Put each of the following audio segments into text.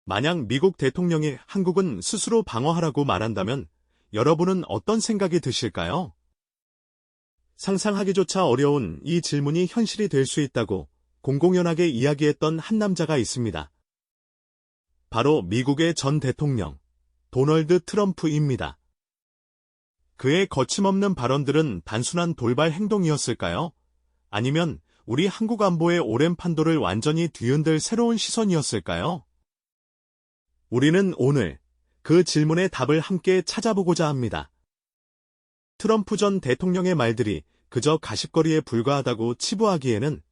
만약 미국 대통령이 한국은 스스로 방어하라고 말한다면 여러분은 어떤 생각이 드실까요? 상상하기조차 어려운 이 질문이 현실이 될 수 있다고 공공연하게 이야기했던 한 남자가 있습니다. 바로 미국의 전 대통령, 도널드 트럼프입니다. 그의 거침없는 발언들은 단순한 돌발 행동이었을까요? 아니면 우리 한국 안보의 오랜 판도를 완전히 뒤흔들 새로운 시선이었을까요? 우리는 오늘 그 질문의 답을 함께 찾아보고자 합니다. 트럼프 전 대통령의 말들이 그저 가십거리에 불과하다고 치부하기에는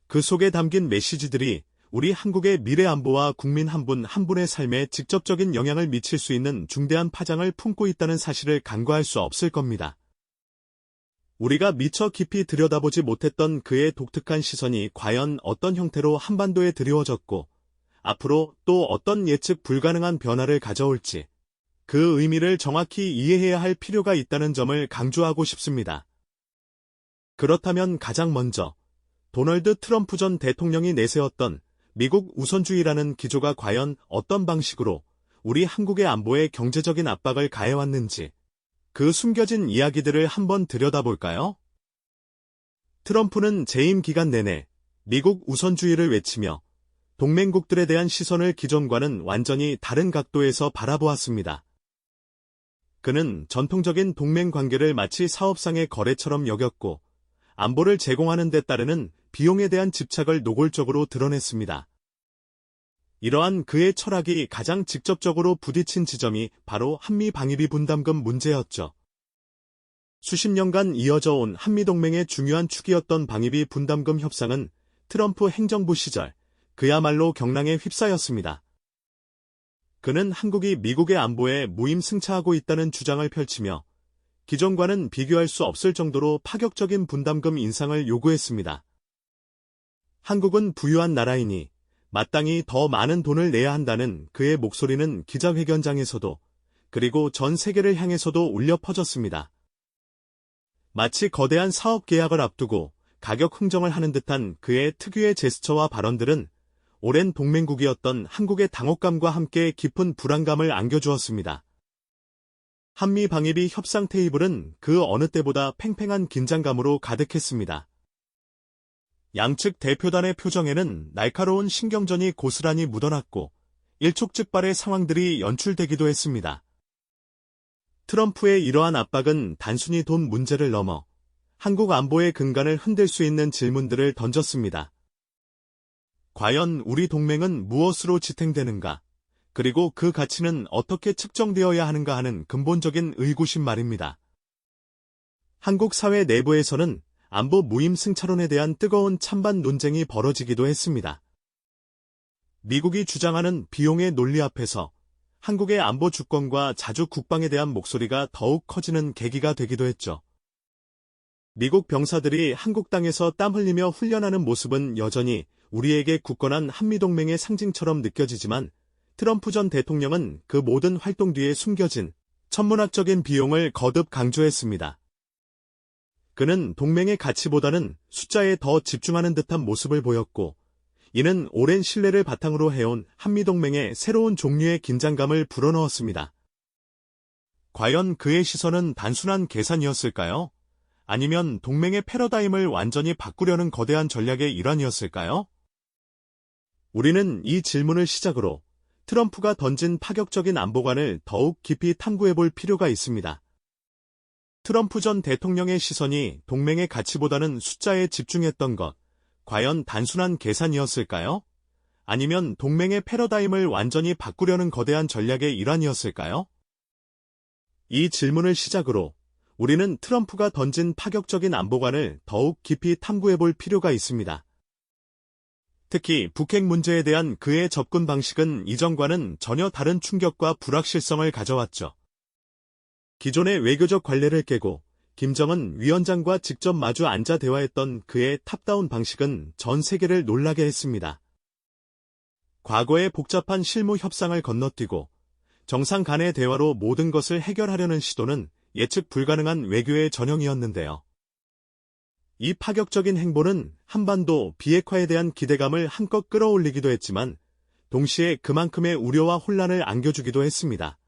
그 속에 담긴 메시지들이 우리 한국의 미래 안보와 국민 한 분 한 분의 삶에 직접적인 영향을 미칠 수 있는 중대한 파장을 품고 있다는 사실을 간과할 수 없을 겁니다. 우리가 미처 깊이 들여다보지 못했던 그의 독특한 시선이 과연 어떤 형태로 한반도에 드리워졌고 앞으로 또 어떤 예측 불가능한 변화를 가져올지 그 의미를 정확히 이해해야 할 필요가 있다는 점을 강조하고 싶습니다. 그렇다면 가장 먼저 도널드 트럼프 전 대통령이 내세웠던 미국 우선주의라는 기조가 과연 어떤 방식으로 우리 한국의 안보에 경제적인 압박을 가해왔는지 그 숨겨진 이야기들을 한번 들여다볼까요? 트럼프는 재임 기간 내내 미국 우선주의를 외치며 동맹국들에 대한 시선을 기존과는 완전히 다른 각도에서 바라보았습니다. 그는 전통적인 동맹 관계를 마치 사업상의 거래처럼 여겼고 안보를 제공하는 데 따르는 비용에 대한 집착을 노골적으로 드러냈습니다. 이러한 그의 철학이 가장 직접적으로 부딪힌 지점이 바로 한미 방위비 분담금 문제였죠. 수십 년간 이어져 온 한미동맹의 중요한 축이었던 방위비 분담금 협상은 트럼프 행정부 시절 그야말로 경랑에 휩싸였습니다. 그는 한국이 미국의 안보에 무임승차하고 있다는 주장을 펼치며 기존과는 비교할 수 없을 정도로 파격적인 분담금 인상을 요구했습니다. 한국은 부유한 나라이니 마땅히 더 많은 돈을 내야 한다는 그의 목소리는 기자회견장에서도 그리고 전 세계를 향해서도 울려 퍼졌습니다. 마치 거대한 사업 계약을 앞두고 가격 흥정을 하는 듯한 그의 특유의 제스처와 발언들은 오랜 동맹국이었던 한국의 당혹감과 함께 깊은 불안감을 안겨주었습니다. 한미 방위비 협상 테이블은 그 어느 때보다 팽팽한 긴장감으로 가득했습니다. 양측 대표단의 표정에는 날카로운 신경전이 고스란히 묻어났고 일촉즉발의 상황들이 연출되기도 했습니다. 트럼프의 이러한 압박은 단순히 돈 문제를 넘어 한국 안보의 근간을 흔들 수 있는 질문들을 던졌습니다. 과연 우리 동맹은 무엇으로 지탱되는가? 그리고 그 가치는 어떻게 측정되어야 하는가 하는 근본적인 의구심 말입니다. 한국 사회 내부에서는 안보 무임승차론에 대한 뜨거운 찬반 논쟁이 벌어지기도 했습니다. 미국이 주장하는 비용의 논리 앞에서 한국의 안보 주권과 자주 국방에 대한 목소리가 더욱 커지는 계기가 되기도 했죠. 미국 병사들이 한국 땅에서 땀 흘리며 훈련하는 모습은 여전히 우리에게 굳건한 한미동맹의 상징처럼 느껴지지만 트럼프 전 대통령은 그 모든 활동 뒤에 숨겨진 천문학적인 비용을 거듭 강조했습니다. 그는 동맹의 가치보다는 숫자에 더 집중하는 듯한 모습을 보였고 이는 오랜 신뢰를 바탕으로 해온 한미동맹의 새로운 종류의 긴장감을 불어넣었습니다. 과연 그의 시선은 단순한 계산이었을까요? 아니면 동맹의 패러다임을 완전히 바꾸려는 거대한 전략의 일환이었을까요? 우리는 이 질문을 시작으로 트럼프가 던진 파격적인 안보관을 더욱 깊이 탐구해볼 필요가 있습니다. 트럼프 전 대통령의 시선이 동맹의 가치보다는 숫자에 집중했던 것, 과연 단순한 계산이었을까요? 아니면 동맹의 패러다임을 완전히 바꾸려는 거대한 전략의 일환이었을까요? 이 질문을 시작으로 우리는 트럼프가 던진 파격적인 안보관을 더욱 깊이 탐구해볼 필요가 있습니다. 특히 북핵 문제에 대한 그의 접근 방식은 이전과는 전혀 다른 충격과 불확실성을 가져왔죠. 기존의 외교적 관례를 깨고 김정은 위원장과 직접 마주 앉아 대화했던 그의 탑다운 방식은 전 세계를 놀라게 했습니다. 과거의 복잡한 실무 협상을 건너뛰고 정상 간의 대화로 모든 것을 해결하려는 시도는 예측 불가능한 외교의 전형이었는데요. 이 파격적인 행보는 한반도 비핵화에 대한 기대감을 한껏 끌어올리기도 했지만 동시에 그만큼의 우려와 혼란을 안겨주기도 했습니다.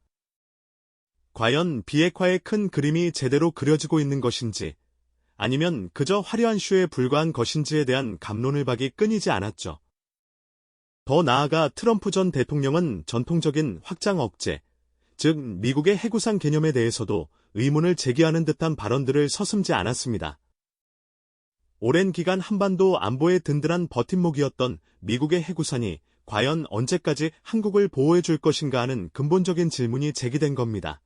과연 비핵화의 큰 그림이 제대로 그려지고 있는 것인지, 아니면 그저 화려한 쇼에 불과한 것인지에 대한 갑론을 박이 끊이지 않았죠. 더 나아가 트럼프 전 대통령은 전통적인 확장 억제, 즉 미국의 해구산 개념에 대해서도 의문을 제기하는 듯한 발언들을 서슴지 않았습니다. 오랜 기간 한반도 안보의 든든한 버팀목이었던 미국의 해구산이 과연 언제까지 한국을 보호해줄 것인가 하는 근본적인 질문이 제기된 겁니다.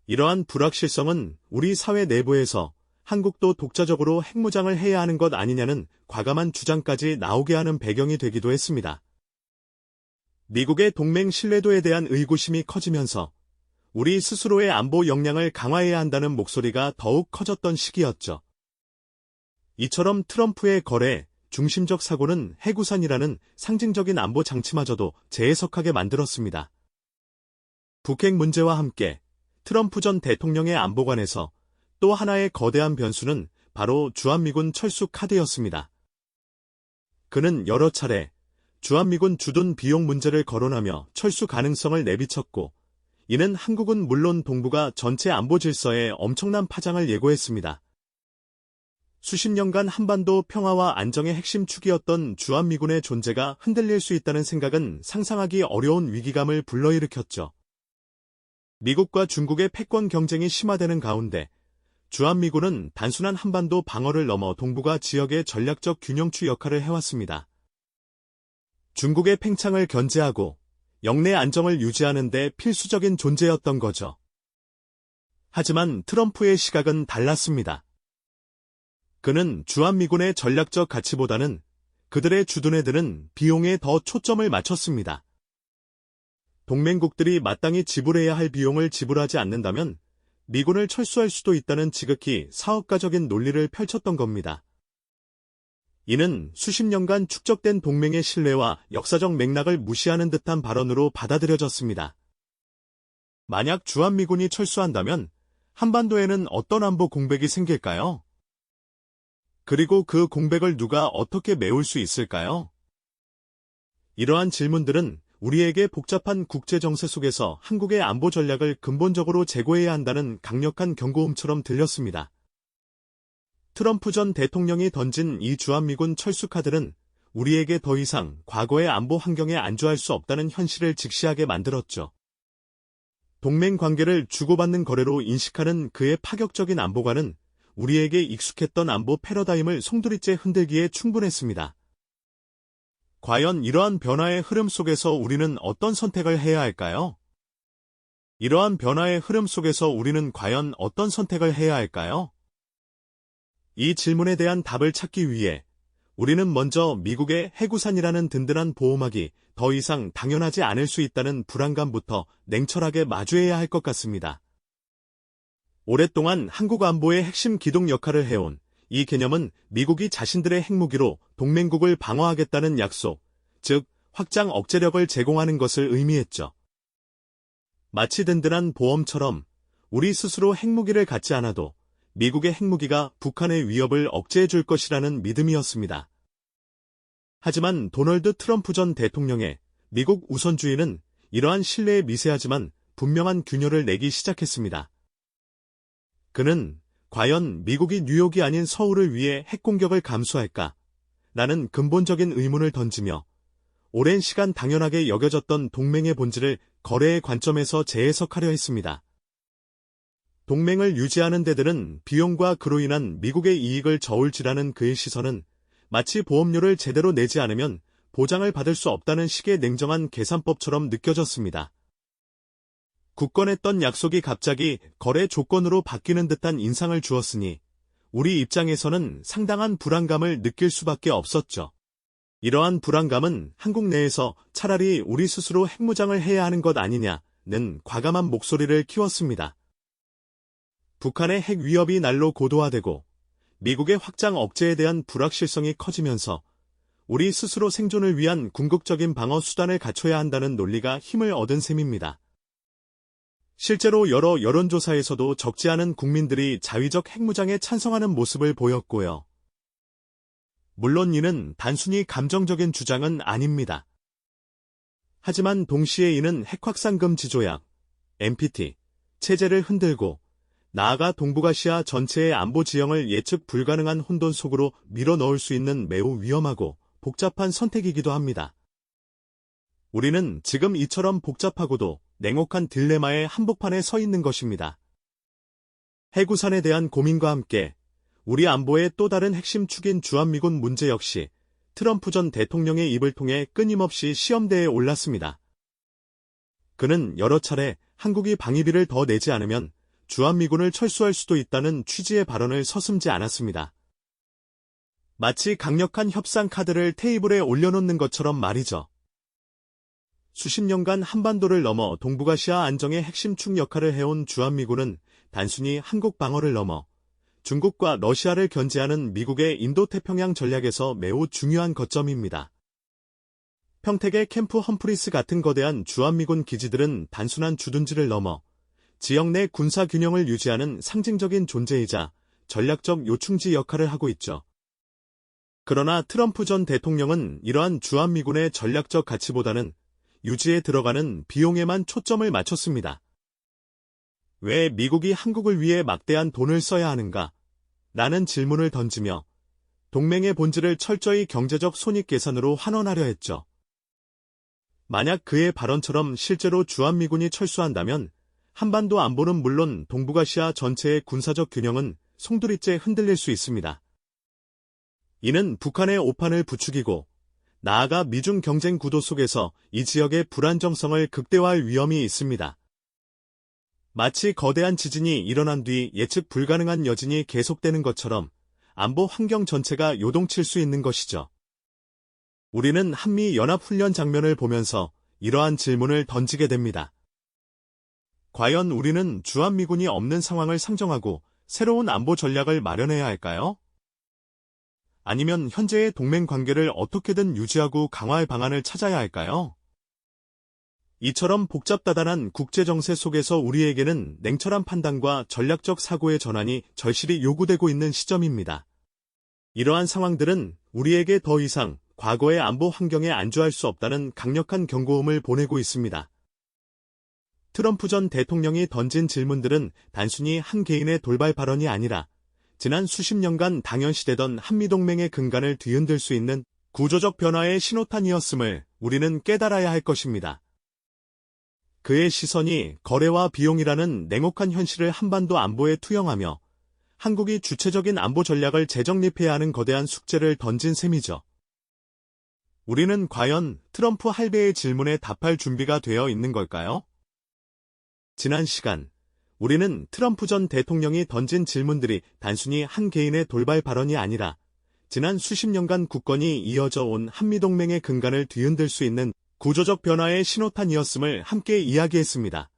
이러한 불확실성은 우리 사회 내부에서 한국도 독자적으로 핵무장을 해야 하는 것 아니냐는 과감한 주장까지 나오게 하는 배경이 되기도 했습니다. 미국의 동맹 신뢰도에 대한 의구심이 커지면서 우리 스스로의 안보 역량을 강화해야 한다는 목소리가 더욱 커졌던 시기였죠. 이처럼 트럼프의 거래, 중심적 사고는 해구산이라는 상징적인 안보 장치마저도 재해석하게 만들었습니다. 북핵 문제와 함께 트럼프 전 대통령의 안보관에서 또 하나의 거대한 변수는 바로 주한미군 철수 카드였습니다. 그는 여러 차례 주한미군 주둔 비용 문제를 거론하며 철수 가능성을 내비쳤고, 이는 한국은 물론 동북아 전체 안보 질서에 엄청난 파장을 예고했습니다. 수십 년간 한반도 평화와 안정의 핵심 축이었던 주한미군의 존재가 흔들릴 수 있다는 생각은 상상하기 어려운 위기감을 불러일으켰죠. 미국과 중국의 패권 경쟁이 심화되는 가운데 주한미군은 단순한 한반도 방어를 넘어 동북아 지역의 전략적 균형추 역할을 해왔습니다. 중국의 팽창을 견제하고 영내 안정을 유지하는 데 필수적인 존재였던 거죠. 하지만 트럼프의 시각은 달랐습니다. 그는 주한미군의 전략적 가치보다는 그들의 주둔에 드는 비용에 더 초점을 맞췄습니다. 동맹국들이 마땅히 지불해야 할 비용을 지불하지 않는다면 미군을 철수할 수도 있다는 지극히 사업가적인 논리를 펼쳤던 겁니다. 이는 수십 년간 축적된 동맹의 신뢰와 역사적 맥락을 무시하는 듯한 발언으로 받아들여졌습니다. 만약 주한미군이 철수한다면 한반도에는 어떤 안보 공백이 생길까요? 그리고 그 공백을 누가 어떻게 메울 수 있을까요? 이러한 질문들은 우리에게 복잡한 국제정세 속에서 한국의 안보 전략을 근본적으로 재고해야 한다는 강력한 경고음처럼 들렸습니다. 트럼프 전 대통령이 던진 이 주한미군 철수 카드는 우리에게 더 이상 과거의 안보 환경에 안주할 수 없다는 현실을 직시하게 만들었죠. 동맹 관계를 주고받는 거래로 인식하는 그의 파격적인 안보관은 우리에게 익숙했던 안보 패러다임을 송두리째 흔들기에 충분했습니다. 과연 이러한 변화의 흐름 속에서 우리는 어떤 선택을 해야 할까요? 이러한 변화의 흐름 속에서 우리는 과연 어떤 선택을 해야 할까요? 이 질문에 대한 답을 찾기 위해 우리는 먼저 미국의 해구산이라는 든든한 보호막이 더 이상 당연하지 않을 수 있다는 불안감부터 냉철하게 마주해야 할 것 같습니다. 오랫동안 한국 안보의 핵심 기동 역할을 해온 이 개념은 미국이 자신들의 핵무기로 동맹국을 방어하겠다는 약속, 즉 확장 억제력을 제공하는 것을 의미했죠. 마치 든든한 보험처럼 우리 스스로 핵무기를 갖지 않아도 미국의 핵무기가 북한의 위협을 억제해 줄 것이라는 믿음이었습니다. 하지만 도널드 트럼프 전 대통령의 미국 우선주의는 이러한 신뢰에 미세하지만 분명한 균열을 내기 시작했습니다. 그는 과연 미국이 뉴욕이 아닌 서울을 위해 핵공격을 감수할까? 라는 근본적인 의문을 던지며 오랜 시간 당연하게 여겨졌던 동맹의 본질을 거래의 관점에서 재해석하려 했습니다. 동맹을 유지하는 데들은 비용과 그로 인한 미국의 이익을 저울질하는 그의 시선은 마치 보험료를 제대로 내지 않으면 보장을 받을 수 없다는 식의 냉정한 계산법처럼 느껴졌습니다. 굳건했던 약속이 갑자기 거래 조건으로 바뀌는 듯한 인상을 주었으니 우리 입장에서는 상당한 불안감을 느낄 수밖에 없었죠. 이러한 불안감은 한국 내에서 차라리 우리 스스로 핵무장을 해야 하는 것 아니냐는 과감한 목소리를 키웠습니다. 북한의 핵 위협이 날로 고도화되고 미국의 확장 억제에 대한 불확실성이 커지면서 우리 스스로 생존을 위한 궁극적인 방어 수단을 갖춰야 한다는 논리가 힘을 얻은 셈입니다. 실제로 여러 여론조사에서도 적지 않은 국민들이 자위적 핵무장에 찬성하는 모습을 보였고요. 물론 이는 단순히 감정적인 주장은 아닙니다. 하지만 동시에 이는 핵확산 금지 조약, NPT, 체제를 흔들고 나아가 동북아시아 전체의 안보 지형을 예측 불가능한 혼돈 속으로 밀어넣을 수 있는 매우 위험하고 복잡한 선택이기도 합니다. 우리는 지금 이처럼 복잡하고도 냉혹한 딜레마의 한복판에 서 있는 것입니다. 해구산에 대한 고민과 함께 우리 안보의 또 다른 핵심 축인 주한미군 문제 역시 트럼프 전 대통령의 입을 통해 끊임없이 시험대에 올랐습니다. 그는 여러 차례 한국이 방위비를 더 내지 않으면 주한미군을 철수할 수도 있다는 취지의 발언을 서슴지 않았습니다. 마치 강력한 협상 카드를 테이블에 올려놓는 것처럼 말이죠. 수십 년간 한반도를 넘어 동북아시아 안정의 핵심 축 역할을 해온 주한미군은 단순히 한국 방어를 넘어 중국과 러시아를 견제하는 미국의 인도태평양 전략에서 매우 중요한 거점입니다. 평택의 캠프 험프리스 같은 거대한 주한미군 기지들은 단순한 주둔지를 넘어 지역 내 군사 균형을 유지하는 상징적인 존재이자 전략적 요충지 역할을 하고 있죠. 그러나 트럼프 전 대통령은 이러한 주한미군의 전략적 가치보다는 유지에 들어가는 비용에만 초점을 맞췄습니다. 왜 미국이 한국을 위해 막대한 돈을 써야 하는가? 라는 질문을 던지며 동맹의 본질을 철저히 경제적 손익계산으로 환원하려 했죠. 만약 그의 발언처럼 실제로 주한미군이 철수한다면 한반도 안보는 물론 동북아시아 전체의 군사적 균형은 송두리째 흔들릴 수 있습니다. 이는 북한의 오판을 부추기고 나아가 미중 경쟁 구도 속에서 이 지역의 불안정성을 극대화할 위험이 있습니다. 마치 거대한 지진이 일어난 뒤 예측 불가능한 여진이 계속되는 것처럼 안보 환경 전체가 요동칠 수 있는 것이죠. 우리는 한미연합훈련 장면을 보면서 이러한 질문을 던지게 됩니다. 과연 우리는 주한미군이 없는 상황을 상정하고 새로운 안보 전략을 마련해야 할까요? 아니면 현재의 동맹 관계를 어떻게든 유지하고 강화할 방안을 찾아야 할까요? 이처럼 복잡다단한 국제정세 속에서 우리에게는 냉철한 판단과 전략적 사고의 전환이 절실히 요구되고 있는 시점입니다. 이러한 상황들은 우리에게 더 이상 과거의 안보 환경에 안주할 수 없다는 강력한 경고음을 보내고 있습니다. 트럼프 전 대통령이 던진 질문들은 단순히 한 개인의 돌발 발언이 아니라 지난 수십 년간 당연시되던 한미동맹의 근간을 뒤흔들 수 있는 구조적 변화의 신호탄이었음을 우리는 깨달아야 할 것입니다. 그의 시선이 거래와 비용이라는 냉혹한 현실을 한반도 안보에 투영하며 한국이 주체적인 안보 전략을 재정립해야 하는 거대한 숙제를 던진 셈이죠. 우리는 과연 트럼프 할배의 질문에 답할 준비가 되어 있는 걸까요? 지난 시간 우리는 트럼프 전 대통령이 던진 질문들이 단순히 한 개인의 돌발 발언이 아니라 지난 수십 년간 굳건히 이어져 온 한미동맹의 근간을 뒤흔들 수 있는 구조적 변화의 신호탄이었음을 함께 이야기했습니다.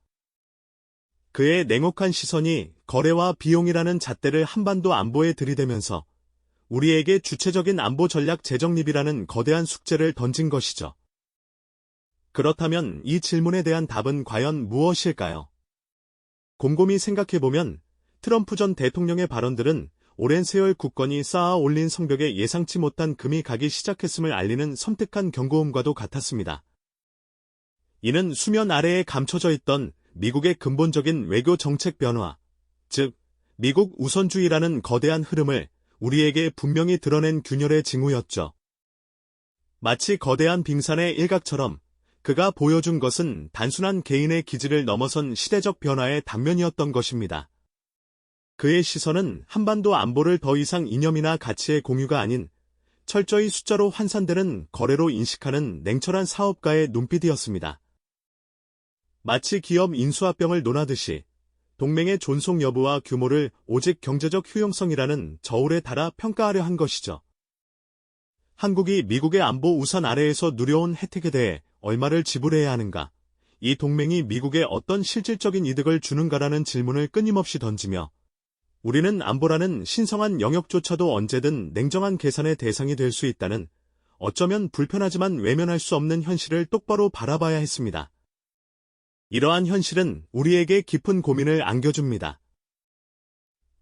그의 냉혹한 시선이 거래와 비용이라는 잣대를 한반도 안보에 들이대면서 우리에게 주체적인 안보 전략 재정립이라는 거대한 숙제를 던진 것이죠. 그렇다면 이 질문에 대한 답은 과연 무엇일까요? 곰곰이 생각해보면 트럼프 전 대통령의 발언들은 오랜 세월 굳건히 쌓아 올린 성벽에 예상치 못한 금이 가기 시작했음을 알리는 섬뜩한 경고음과도 같았습니다. 이는 수면 아래에 감춰져 있던 미국의 근본적인 외교 정책 변화, 즉 미국 우선주의라는 거대한 흐름을 우리에게 분명히 드러낸 균열의 징후였죠. 마치 거대한 빙산의 일각처럼 그가 보여준 것은 단순한 개인의 기질을 넘어선 시대적 변화의 단면이었던 것입니다. 그의 시선은 한반도 안보를 더 이상 이념이나 가치의 공유가 아닌 철저히 숫자로 환산되는 거래로 인식하는 냉철한 사업가의 눈빛이었습니다. 마치 기업 인수합병을 논하듯이 동맹의 존속 여부와 규모를 오직 경제적 효용성이라는 저울에 달아 평가하려 한 것이죠. 한국이 미국의 안보 우산 아래에서 누려온 혜택에 대해 얼마를 지불해야 하는가, 이 동맹이 미국에 어떤 실질적인 이득을 주는가라는 질문을 끊임없이 던지며 우리는 안보라는 신성한 영역조차도 언제든 냉정한 계산의 대상이 될 수 있다는 어쩌면 불편하지만 외면할 수 없는 현실을 똑바로 바라봐야 했습니다. 이러한 현실은 우리에게 깊은 고민을 안겨줍니다.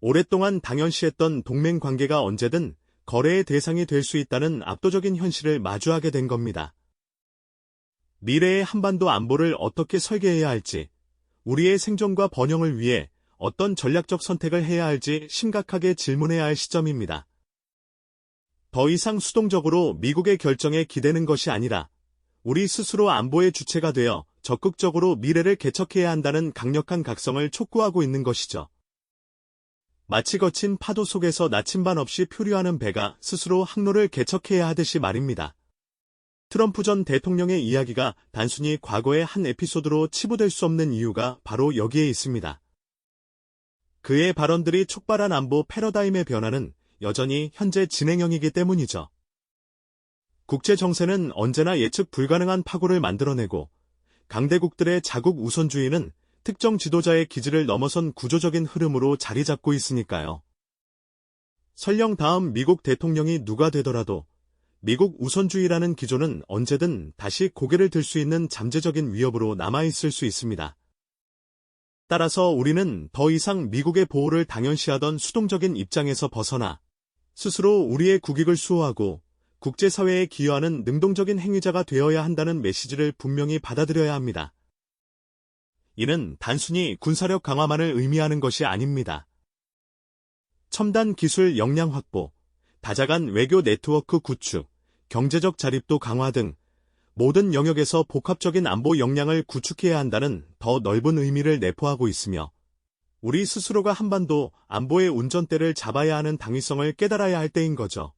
오랫동안 당연시했던 동맹 관계가 언제든 거래의 대상이 될 수 있다는 압도적인 현실을 마주하게 된 겁니다. 미래의 한반도 안보를 어떻게 설계해야 할지, 우리의 생존과 번영을 위해 어떤 전략적 선택을 해야 할지 심각하게 질문해야 할 시점입니다. 더 이상 수동적으로 미국의 결정에 기대는 것이 아니라 우리 스스로 안보의 주체가 되어 적극적으로 미래를 개척해야 한다는 강력한 각성을 촉구하고 있는 것이죠. 마치 거친 파도 속에서 나침반 없이 표류하는 배가 스스로 항로를 개척해야 하듯이 말입니다. 트럼프 전 대통령의 이야기가 단순히 과거의 한 에피소드로 치부될 수 없는 이유가 바로 여기에 있습니다. 그의 발언들이 촉발한 안보 패러다임의 변화는 여전히 현재 진행형이기 때문이죠. 국제 정세는 언제나 예측 불가능한 파고를 만들어내고 강대국들의 자국 우선주의는 특정 지도자의 기질을 넘어선 구조적인 흐름으로 자리 잡고 있으니까요. 설령 다음 미국 대통령이 누가 되더라도 미국 우선주의라는 기조는 언제든 다시 고개를 들 수 있는 잠재적인 위협으로 남아있을 수 있습니다. 따라서 우리는 더 이상 미국의 보호를 당연시하던 수동적인 입장에서 벗어나 스스로 우리의 국익을 수호하고 국제사회에 기여하는 능동적인 행위자가 되어야 한다는 메시지를 분명히 받아들여야 합니다. 이는 단순히 군사력 강화만을 의미하는 것이 아닙니다. 첨단 기술 역량 확보, 다자간 외교 네트워크 구축, 경제적 자립도 강화 등 모든 영역에서 복합적인 안보 역량을 구축해야 한다는 더 넓은 의미를 내포하고 있으며 우리 스스로가 한반도 안보의 운전대를 잡아야 하는 당위성을 깨달아야 할 때인 거죠.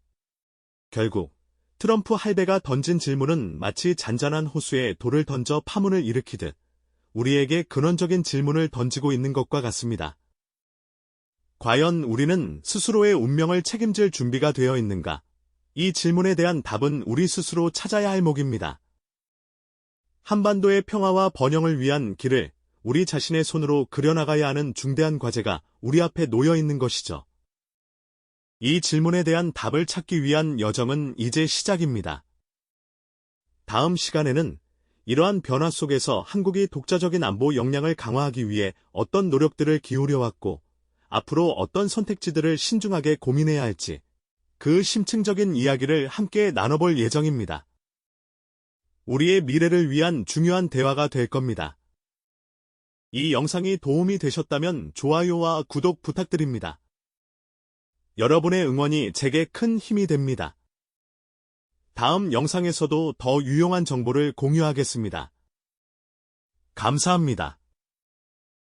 결국 트럼프 할배가 던진 질문은 마치 잔잔한 호수에 돌을 던져 파문을 일으키듯 우리에게 근원적인 질문을 던지고 있는 것과 같습니다. 과연 우리는 스스로의 운명을 책임질 준비가 되어 있는가? 이 질문에 대한 답은 우리 스스로 찾아야 할 몫입니다. 한반도의 평화와 번영을 위한 길을 우리 자신의 손으로 그려나가야 하는 중대한 과제가 우리 앞에 놓여 있는 것이죠. 이 질문에 대한 답을 찾기 위한 여정은 이제 시작입니다. 다음 시간에는 이러한 변화 속에서 한국이 독자적인 안보 역량을 강화하기 위해 어떤 노력들을 기울여왔고 앞으로 어떤 선택지들을 신중하게 고민해야 할지 그 심층적인 이야기를 함께 나눠볼 예정입니다. 우리의 미래를 위한 중요한 대화가 될 겁니다. 이 영상이 도움이 되셨다면 좋아요와 구독 부탁드립니다. 여러분의 응원이 제게 큰 힘이 됩니다. 다음 영상에서도 더 유용한 정보를 공유하겠습니다. 감사합니다.